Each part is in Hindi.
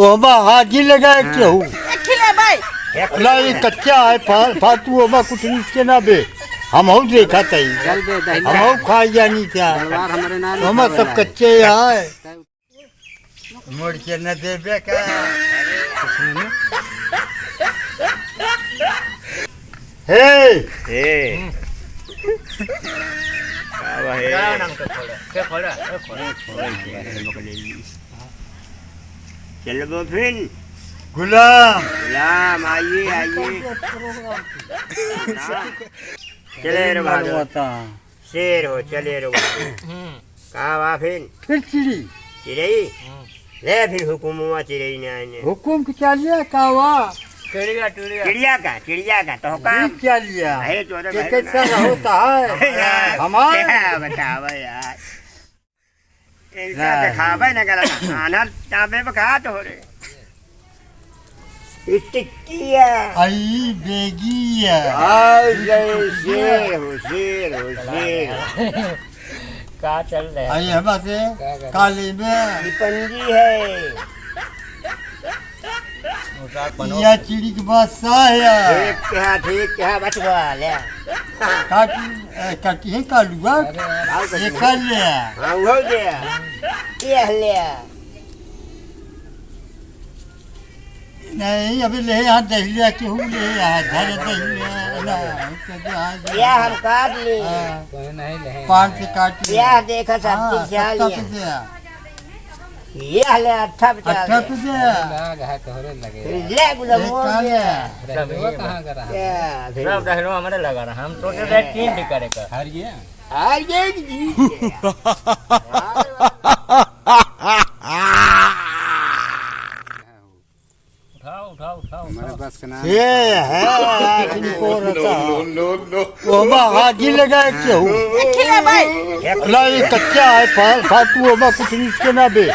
ओमा हाजी लगाए केहू खिले भाई ना ये कच्चा है फालतू ओमा कुछ नीचे ना बे हम हो देखा तई चल बे दहिया हम हो खाई जानी क्या तलवार हमरे नाम ओमा सब कच्चे है मोड़ के न देबे का हे चलो फिर गुलाम गुलाम आइए आइए चले रे बहादुर शेर हो चले रे कहा वहाँ फिर चिड़ी चिड़ई ले फिर हुकुम हुआ चिड़ई ने आने हुकुम की क्या लिया कावा चिड़िया का तो हुक्म क्या लिया है तो ये कैसा होता है हमारे बताओ यार इनका दिखावे न गलत आना ताबे बखा तो हो रे टिक्किया आई बेगिया शेर हो शेर का चल रहा है आई हमारे काली में पंजी है या चिड़ी के बादशाह है ठीक क्या बचवा ले काटी है कालुआ ये कर लिया हाँ हो गया ये ले नहीं अभी ले यहाँ दहलिया क्यों ले यहाँ धरे दहलिया या हम काट ली पान से काटी या देखा सब क्या लिया ये ले अच्छा बचा अच्छा तुझे ले गुलाम हो गया कहाँ कर रहा है सब रहलो हमारे लगा रहा हम टोटल रेट 3 भी करे कर हार गया हार गए जी उठाओ हमारे पास का नाम ये है इनको रहता वो ओमा हाजी लगाए केहू खिले भाई ना ये कच्चा है फालतू ओमा कुछ नीचे ना बे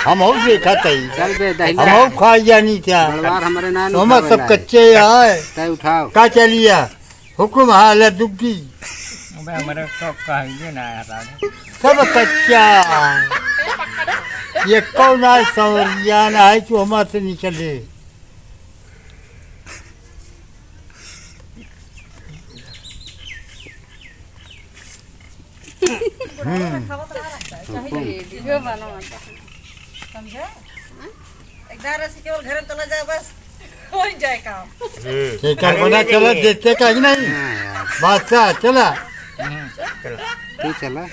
हम हो देखा तई चल बे हम दहिया हो खाई जानी क्या तलवार हमरे नाम ओमा सब कच्चे है तय उठाओ का चलिया हुकुम हाल दुग्गी हमारे सब कहेंगे ना यार सब कच्चा ये कौन है सवरिया ना है जो हमारे से निकले केवल घर चला जाए बस हो जाए काम शेखर बना चला देखते कहीं नहीं बादशाह चला तू चला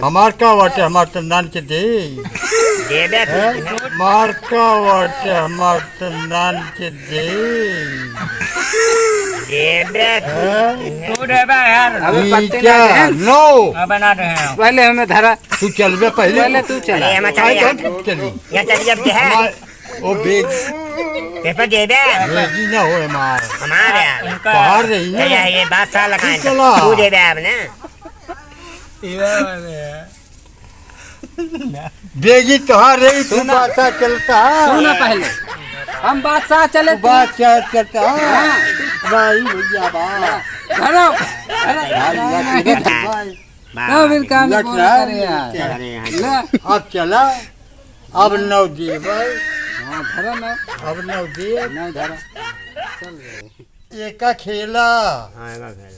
हमार का वाटे हमार तंदान के दे मार का वाटे हमार तंदान के दे तू देबा यार अबे पत्ते क्या ना दे। नो अब बना रहे हैं पहले हमें धरा तू चल बे पहले तू चला चली या चलिए अब है ओ बेग पेपर दे दे बेगी ना हो मार हमारे बाहर रही ना ये बात साल लगाए चला। तू दे दे अब ना बेगी तुहार रही तू बादशाह चलता सुना पहले हम बादशाह चले तू बादशाह चलता भाई भैया बा धरो तो फिर काम लट कौन रहा है। करे यार ले अब चला अब नौ दिए भाई हाँ धरो ना अब नौ दिए नहीं धरो चल रे एक का खेला हाँ ये बात है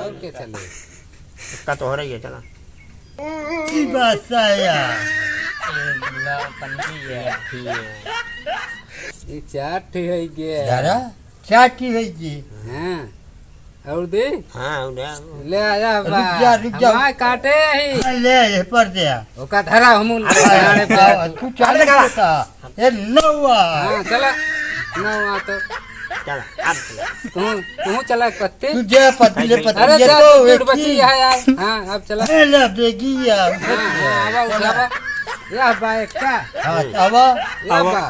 और के चले इसका तो हो रही है चला की बादशाह यार ये चार ठे है गया दादा क्या की है जी हाँ और दे हाँ उधर ले आया बा रुक जा। हमारे काटे ही ले ये पर दिया ओका धरा हम तू चाल का ये नौवा हाँ चला ना वहाँ तो चला अब चला तू चला पत्ते तुझे पतले अरे पतले जा तो दूध एक बची है यार हाँ अब चला ले बेगी यार आवा उठावा या बा एक का हाँ आवा या बा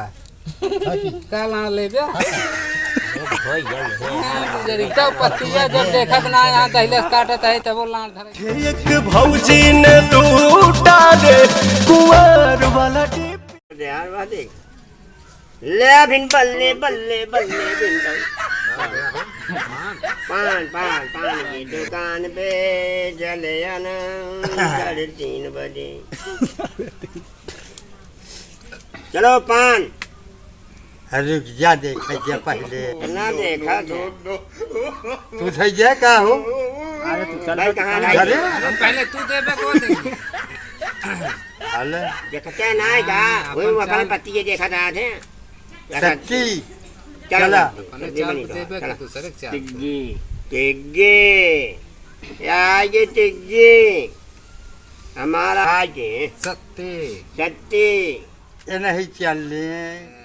काला ले बे हो गया जरिता पत्तिया जब देखत ना यहाँ दहले काटत है तब लाल धरे एक भौजी ने लूटा रे कुंवर वाला टिप यार बात ले बिन बल्ले बल्ले बल्ले बिन बल्ले पान पान पान की दुकान पे चले आना 3:30 बजे। चलो पान अरे जा देखा जा पहले ना देखा तो तू सही जा का हो अरे तू चल भाई कहाँ अरे हम पहले तू देबे को देंगे अरे देखते ना का वही अपने पति के देखा था थे सच्ची चला चला। अपने चार देबे के तू सर चार टिग्गी टिग्गे आगे टिग्गे हमारा आगे सत्ते सत्ती ये नहीं चल रहे